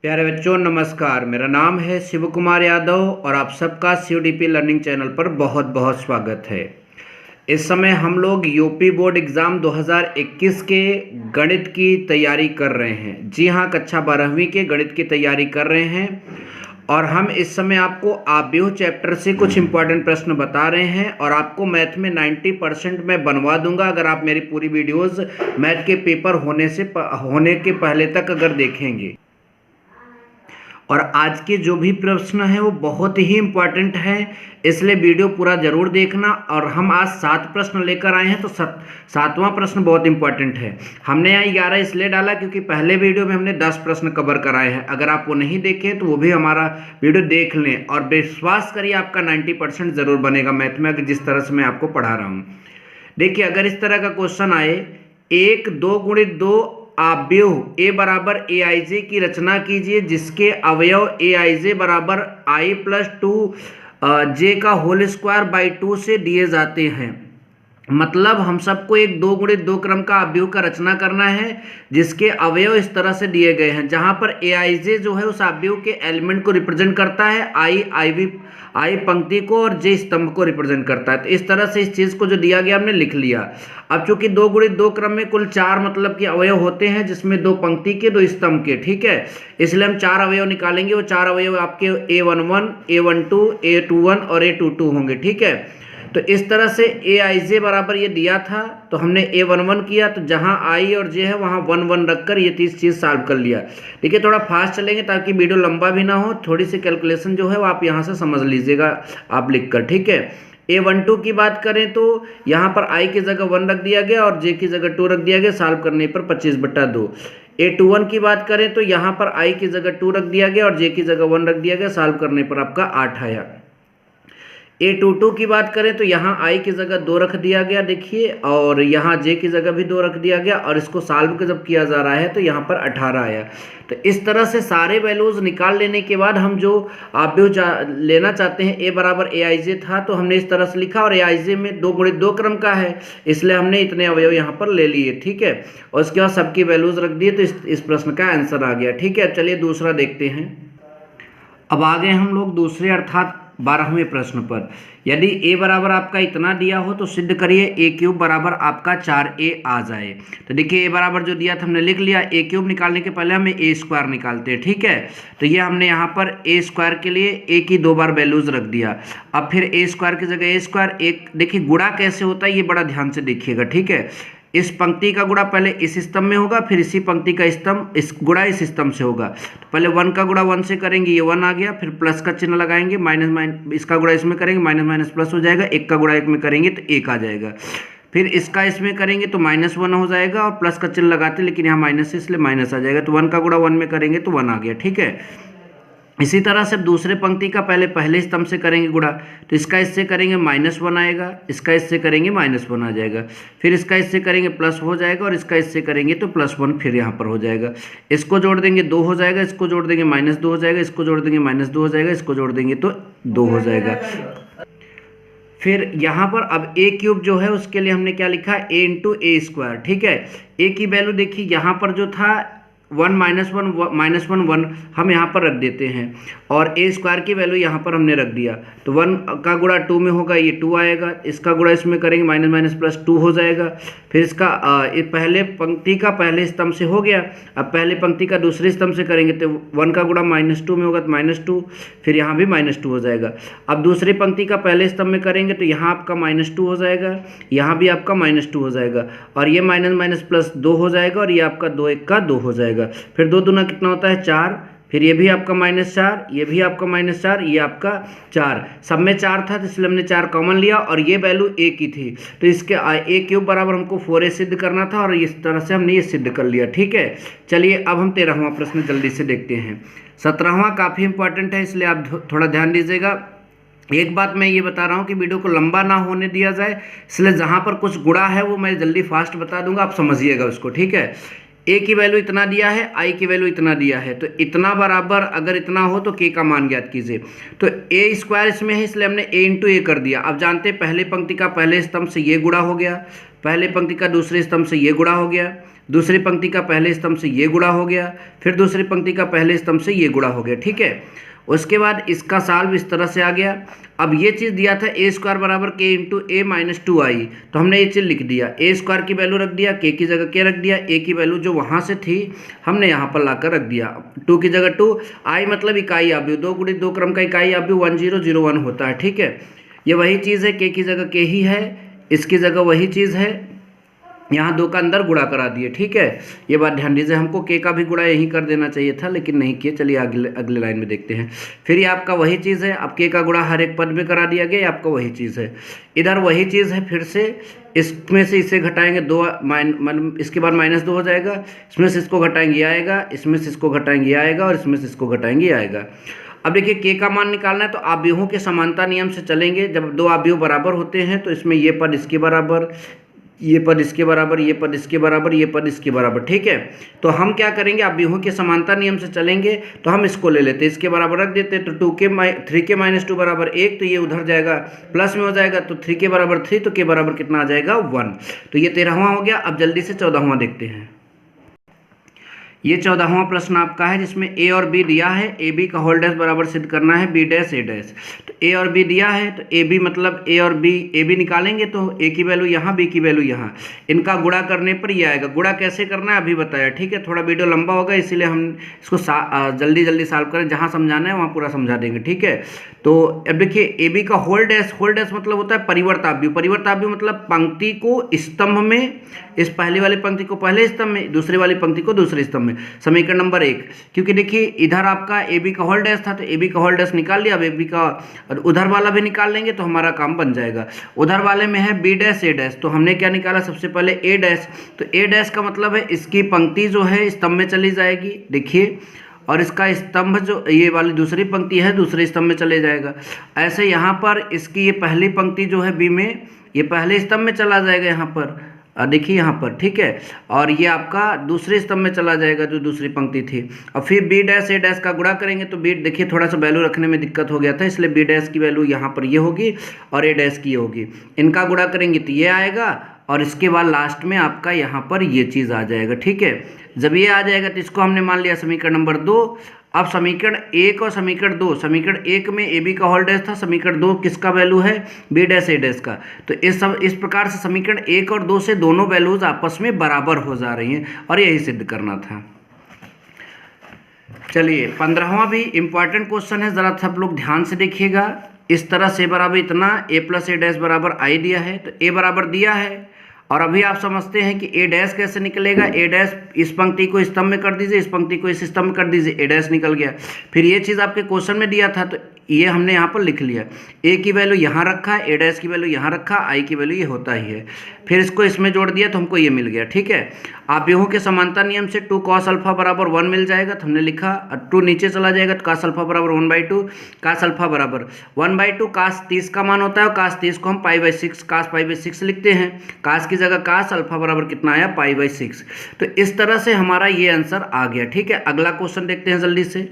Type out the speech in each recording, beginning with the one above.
प्यारे बच्चों नमस्कार। मेरा नाम है शिव कुमार यादव और आप सबका CUDP लर्निंग चैनल पर बहुत बहुत स्वागत है। इस समय हम लोग यूपी बोर्ड एग्ज़ाम 2021 के गणित की तैयारी कर रहे हैं। जी हाँ, कक्षा 12वीं के गणित की तैयारी कर रहे हैं और हम इस समय आपको आव्यूह चैप्टर से कुछ इंपॉर्टेंट प्रश्न बता रहे हैं और आपको मैथ में 90% मैं बनवा दूंगा अगर आप मेरी पूरी वीडियोज़ मैथ के पेपर होने के पहले तक अगर देखेंगे। और आज के जो भी प्रश्न हैं वो बहुत ही इम्पॉर्टेंट है, इसलिए वीडियो पूरा ज़रूर देखना। और हम आज 7 प्रश्न लेकर आए हैं, तो 7वां प्रश्न बहुत इम्पॉर्टेंट है। हमने यहाँ 11 इसलिए डाला क्योंकि पहले वीडियो में हमने 10 प्रश्न कवर कराए हैं। अगर आप वो नहीं देखें तो वो भी हमारा वीडियो देख लें और विश्वास करिए आपका 90% ज़रूर बनेगा मैथ में, अगर जिस तरह से मैं आपको पढ़ा रहा हूँ। देखिए, अगर इस तरह का क्वेश्चन आए 1 2 गुणित 2 आव्यूह a बराबर aij की रचना कीजिए जिसके अवयव aij बराबर i प्लस 2j का होल स्क्वायर बाई 2 से दिए जाते हैं। मतलब हम सबको एक 2 गुणित 2 क्रम का आव्यूह का रचना करना है जिसके अवयव इस तरह से दिए गए हैं, जहां पर aij जो है उस आव्यूह के एलिमेंट को रिप्रेजेंट करता है, आई पंक्ति को और जे स्तंभ को रिप्रेजेंट करता है। तो इस तरह से इस चीज़ को जो दिया गया हमने लिख लिया। अब चूंकि 2 गुणित 2 क्रम में कुल 4 मतलब कि अवयव होते हैं, जिसमें 2 पंक्ति के 2 स्तंभ के, ठीक है, इसलिए हम 4 अवयव निकालेंगे। वो 4 अवयव आपके a11 a12 a21 और a22 होंगे, ठीक है। तो इस तरह से aij बराबर ये दिया था तो हमने a11 किया, तो जहां i और j है वहां 1 1 रखकर ये 30 चीज़ सॉल्व कर लिया। देखिए, थोड़ा फास्ट चलेंगे ताकि वीडियो लंबा भी ना हो, थोड़ी सी कैलकुलेशन जो है वो आप यहाँ से समझ लीजिएगा आप लिखकर, ठीक है। a12 की बात करें तो यहाँ पर i की जगह 1 रख दिया गया और j की जगह 2 रख दिया गया, सॉल्व करने पर 25/2। a21 की बात करें तो यहाँ पर i की जगह 2 रख दिया गया और j की जगह 1 रख दिया गया, सॉल्व करने पर आपका 8 आया। a22 की बात करें तो यहाँ i की जगह 2 रख दिया गया, देखिए, और यहाँ j की जगह भी 2 रख दिया गया और इसको सॉल्व जब किया जा रहा है तो यहाँ पर 18 आया। तो इस तरह से सारे वैल्यूज निकाल लेने के बाद हम जो आव्यूह लेना चाहते हैं a बराबर aij था, तो हमने इस तरह से लिखा और aij में 2 गुणित 2 क्रम का है, इसलिए हमने इतने अवयव यहाँ पर ले लिए, ठीक है। और उसके बाद सबकी वैल्यूज रख दिए तो इस प्रश्न का आंसर आ गया, ठीक है। चलिए दूसरा देखते हैं। अब आ गए हम लोग दूसरे अर्थात 12वें प्रश्न पर। यदि a बराबर आपका इतना दिया हो तो सिद्ध करिए a क्यूब बराबर आपका 4a आ जाए। तो देखिए, a बराबर जो दिया था हमने लिख लिया, a क्यूब निकालने के पहले हमें a स्क्वायर निकालते हैं, ठीक है। तो ये हमने यहाँ पर a स्क्वायर के लिए a की 2 बार वैल्यूज रख दिया। अब फिर a स्क्वायर की जगह a स्क्वायर, एक देखिए गुणा कैसे होता है ये बड़ा ध्यान से देखिएगा, ठीक है। इस पंक्ति का गुणा पहले इस स्तंभ में होगा, फिर इसी पंक्ति का स्तंभ इस गुणा इस स्तंभ से होगा। तो पहले 1 का गुणा 1 से करेंगे, ये 1 आ गया, फिर प्लस का चिन्ह लगाएंगे, माइनस इसका गुणा इसमें करेंगे, माइनस माइनस प्लस हो जाएगा, 1 का गुणा 1 में करेंगे तो 1 आ जाएगा, फिर इसका इसमें करेंगे तो -1 हो जाएगा और प्लस का चिन्ह लगाते लेकिन यहाँ माइनस है इसलिए माइनस आ जाएगा। तो 1 का गुणा 1 में करेंगे तो 1 आ गया, ठीक है। इसी तरह से दूसरे पंक्ति का पहले स्तंभ से करेंगे गुणा, तो इसका इससे करेंगे -1 आएगा, इसका इससे करेंगे -1 आ जाएगा, फिर इसका इससे करेंगे प्लस हो जाएगा और इसका इससे करेंगे तो +1 फिर यहाँ पर हो जाएगा। इसको जोड़ देंगे 2 हो जाएगा, इसको जोड़ देंगे -2 हो जाएगा, इसको जोड़ देंगे -2 हो जाएगा, इसको जोड़ देंगे तो 2 हो जाएगा। फिर यहाँ पर अब a क्यूब जो है उसके लिए हमने क्या लिखा, a इंटू a स्क्वायर, ठीक है। a की वैल्यू देखिए यहाँ पर जो था 1 -1 1 हम यहाँ पर रख देते हैं और a स्क्वायर की वैल्यू यहाँ पर हमने रख दिया। तो 1 का गुणा 2 में होगा, ये 2 आएगा, इसका गुणा इसमें करेंगे माइनस माइनस प्लस 2 हो जाएगा। फिर इसका पहले पंक्ति का पहले स्तंभ से हो गया, अब पहले पंक्ति का दूसरे स्तंभ से करेंगे तो 1 का गुणा -2 में होगा तो -2, फिर यहाँ भी -2 हो जाएगा। अब दूसरी पंक्ति का पहले स्तंभ में करेंगे तो यहाँ आपका -2 हो जाएगा, यहाँ भी आपका -2 हो जाएगा और ये माइनस माइनस प्लस 2 हो जाएगा और ये आपका 2 1 का 2 हो जाएगा। फिर 2 दूना कितना होता है 4, फिर ये भी आपका -4, ये भी आपका -4, ये आपका 4, सब में 4 था तो इसलिए हमने 4 कॉमन लिया और ये वैल्यू a की थी तो इसके a क्यूब बराबर हमको 4a सिद्ध करना था और इस तरह से हमने ये सिद्ध कर लिया, ठीक है। चलिए अब हम 13वां प्रश्न जल्दी से देखते हैं। 17वां काफ़ी इंपॉर्टेंट है इसलिए आप थोड़ा ध्यान दीजिएगा। एक बात मैं ये बता रहा हूँ कि वीडियो को लंबा ना होने दिया जाए, इसलिए जहाँ पर कुछ गुणा है वो मैं जल्दी फास्ट बता दूंगा, आप समझिएगा उसको, ठीक है। a की वैल्यू इतना दिया है, i की वैल्यू इतना दिया है, तो इतना बराबर अगर इतना हो तो k का मान ज्ञात कीजिए। तो a स्क्वायर इसमें है इसलिए हमने a इंटू ए कर दिया। अब जानते हैं पहले पंक्ति का पहले स्तंभ से ये गुणा हो गया, पहले पंक्ति का दूसरे स्तंभ से ये गुणा हो गया, दूसरी पंक्ति का पहले स्तंभ से ये गुणा हो गया, फिर दूसरी पंक्ति का पहले स्तंभ से ये गुणा हो गया, ठीक है। उसके बाद इसका साल्व इस तरह से आ गया। अब ये चीज़ दिया था ए स्क्वायर बराबर के इंटू ए माइनस 2i, तो हमने ये चीज़ लिख दिया, ए स्क्वायर की वैल्यू रख दिया, के की जगह के रख दिया, ए की वैल्यू जो वहाँ से थी हमने यहाँ पर लाकर रख दिया, 2 की जगह 2, आई मतलब इकाई आव्यूह, 2 गुणित 2 क्रम का इकाई आव्यूह 1001 होता है, ठीक है। ये वही चीज़ है, के की जगह के ही है, इसकी जगह वही चीज़ है, यहाँ 2 का अंदर गुणा करा दिए, ठीक है। ये बात ध्यान दीजिए, हमको के का भी गुणा यहीं कर देना चाहिए था लेकिन नहीं किए। चलिए अगले लाइन में देखते हैं। फिर ये आपका वही चीज़ है, अब के का गुणा हर एक पद में करा दिया गया, ये आपका वही चीज़ है। इधर वही चीज़ है, फिर से इसमें से इसे घटाएंगे 2 मतलब इसके बाद -2 हो जाएगा, इसमें से इसको घटाएंगे ये आएगा, इसमें से इसको घटाएंगे ये आएगा और इसमें से इसको घटाएंगे ये आएगा। अब देखिए के का मान निकालना है तो आव्यूहों के समानता नियम से चलेंगे। जब 2 आव्यूह बराबर होते हैं तो इसमें ये पद इसके बराबर, ये पद इसके बराबर, ये पद इसके बराबर, ये पद इसके बराबर, ठीक है। तो हम क्या करेंगे, आव्यूहों के समानता नियम से चलेंगे तो हम इसको ले लेते हैं, इसके बराबर रख देते हैं, तो 3 के -2 बराबर 1, तो ये उधर जाएगा प्लस में हो जाएगा, तो 3 के बराबर 3, तो के बराबर कितना आ जाएगा 1। तो ये 13वां हो गया। अब जल्दी से 14वां देखते हैं। ये 14वां प्रश्न आपका है जिसमें ए और बी दिया है, ए बी का होल डैश बराबर सिद्ध करना है बी डैश ए डैश। तो ए और बी दिया है तो ए बी मतलब ए और बी, ए बी निकालेंगे तो ए की वैल्यू यहाँ, बी की वैल्यू यहाँ, इनका गुणा करने पर ये आएगा। गुणा कैसे करना है अभी बताया, ठीक है। थोड़ा वीडियो लंबा होगा इसीलिए हम इसको जल्दी सॉल्व करें, जहाँ समझाना है वहाँ पूरा समझा देंगे, ठीक है। तो अब देखिए ए बी का होल डैश मतलब होता है परिवर्ताव्यूह। परिवर्ताव्यूह मतलब पंक्ति को स्तंभ में, इस पहली वाली पंक्ति को पहले स्तंभ में, दूसरी वाली पंक्ति को दूसरे स्तंभ में। समीकरण नंबर 1, क्योंकि देखिए इधर आपका ए बी का होल डैश था तो ए बी का होल डैश निकाल लिया, अब ए बी का उधर वाला भी निकाल लेंगे तो हमारा काम बन जाएगा। उधर वाले में है बी डैश ए डैश, तो हमने क्या निकाला सबसे पहले ए डैश, तो ए डैश का मतलब है इसकी पंक्ति जो है स्तंभ में चली जाएगी, देखिए, और इसका स्तंभ जो ये वाली दूसरी पंक्ति है दूसरे स्तंभ में चले जाएगा। ऐसे यहाँ पर इसकी ये पहली पंक्ति जो है बी में, ये पहले स्तंभ में चला जाएगा यहाँ पर, देखिए यहाँ पर, ठीक है, और ये आपका दूसरे स्तंभ में चला जाएगा जो दूसरी पंक्ति थी। और फिर बी डैश ए डैश का गुणा करेंगे तो बी, देखिए थोड़ा सा वैल्यू रखने में दिक्कत हो गया था, इसलिए बी डैश की वैल्यू यहाँ पर ये होगी और ए डैश की ये होगी। इनका गुणा करेंगे तो ये आएगा और इसके बाद लास्ट में आपका यहाँ पर ये चीज़ आ जाएगा, ठीक है। जब ये आ जाएगा तो इसको हमने मान लिया समीकरण नंबर 2। अब समीकरण 1 और समीकरण 2, समीकरण 1 में ए बी का होल डैश था, समीकरण 2 किसका वैल्यू है बी डैश ए डैश का। तो इस प्रकार से समीकरण 1 और 2 से दोनों वैल्यूज आपस में बराबर हो जा रही हैं और यही सिद्ध करना था। चलिए 15वां भी इंपॉर्टेंट क्वेश्चन है, ज़रा सब लोग ध्यान से देखिएगा। इस तरह से बराबर इतना ए प्लस ए डैश बराबर आई दिया है, तो ए बराबर दिया है और अभी आप समझते हैं कि ए डैश कैसे निकलेगा। ए डैश इस पंक्ति को स्तंभ में कर दीजिए, इस पंक्ति को इस स्तंभ में कर दीजिए, ए डैश निकल गया। फिर ये चीज़ आपके क्वेश्चन में दिया था तो ये हमने यहाँ पर लिख लिया, ए की वैल्यू यहाँ रखा है, ए डैश की वैल्यू यहाँ रखा, आई की वैल्यू ये होता ही है। फिर इसको इसमें जोड़ दिया तो हमको ये मिल गया, ठीक है। आव्यूहों के समानता नियम से 2 cos अल्फा बराबर 1 मिल जाएगा, तो हमने लिखा 2 नीचे चला जाएगा तो cos अल्फा बराबर 1/2, cos अल्फा बराबर 1/2, cos 30 का मान होता है और cos 30 को हम π/6 cos π/6 लिखते हैं। cos की जगह cos अल्फा बराबर कितना आया π/6। तो इस तरह से हमारा ये आंसर आ गया, ठीक है। अगला क्वेश्चन देखते हैं जल्दी से।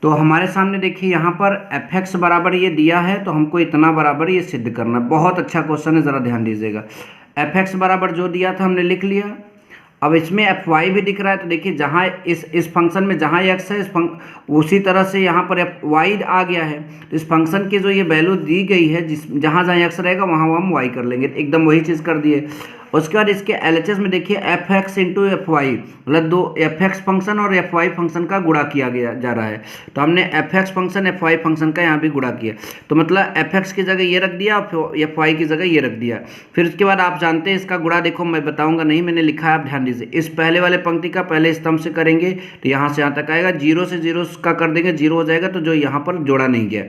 तो हमारे सामने देखिए यहाँ पर fx बराबर ये दिया है तो हमको इतना बराबर ये सिद्ध करना। बहुत अच्छा क्वेश्चन है, ज़रा ध्यान दीजिएगा। fx बराबर जो दिया था हमने लिख लिया। अब इसमें fy भी दिख रहा है तो देखिए जहाँ इस फंक्शन में जहाँ x है उसी तरह से यहाँ पर fy आ गया है। तो इस फंक्शन की जो ये वैल्यू दी गई है जहाँ x रहेगा वहाँ हम y कर लेंगे, एकदम वही चीज़ कर दिए। उसके बाद इसके LHS में देखिए fx इंटू fy, मतलब 2 fx फंक्शन और fy फंक्शन का गुणा किया गया जा रहा है। तो हमने fx फंक्शन fy फंक्शन का यहाँ भी गुणा किया, तो मतलब fx की जगह ये रख दिया और fy की जगह ये रख दिया। फिर उसके बाद आप जानते हैं इसका गुणा, देखो मैं बताऊंगा नहीं, मैंने लिखा है, आप ध्यान दीजिए। इस पहले वाले पंक्ति का पहले स्तंभ से करेंगे तो यहाँ से यहाँ तक आएगा, 0 से 0 का कर देंगे, 0 हो जाएगा, तो जो यहाँ पर जोड़ा नहीं गया।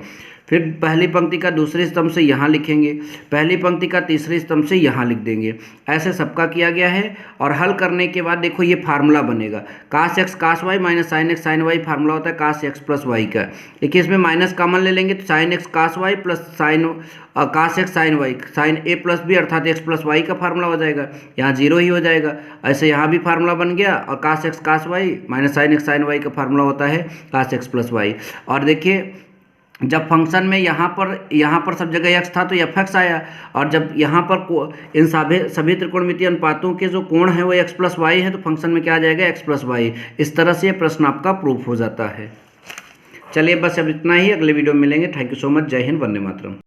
फिर पहली पंक्ति का दूसरे स्तंभ से यहाँ लिखेंगे, पहली पंक्ति का तीसरे स्तंभ से यहाँ लिख देंगे। ऐसे सबका किया गया है और हल करने के बाद देखो ये फार्मूला बनेगा cos x cos y minus sine x sine y, formula होता है cos x प्लस y का। देखिए इसमें माइनस कॉमन ले लेंगे तो sine x cos y plus sine cos x sine y, sine a plus b अर्थात x प्लस y का फार्मूला हो जाएगा, यहाँ 0 ही हो जाएगा। ऐसे यहाँ भी फार्मूला बन गया और cos x cos y minus sine x sine y का फार्मूला होता है cos x प्लस y। और देखिए जब फंक्शन में यहाँ पर सब जगह x था तो एफ एक्स आया, और जब यहाँ पर इन सभी त्रिकोणमितीय अनुपातों के जो कोण है वो x प्लस वाई है, तो फंक्शन में क्या आ जाएगा, x प्लस वाई। इस तरह से ये प्रश्न आपका प्रूफ हो जाता है। चलिए बस अब इतना ही, अगले वीडियो में मिलेंगे। Thank you so much. जय हिंद, वंदे मातरम।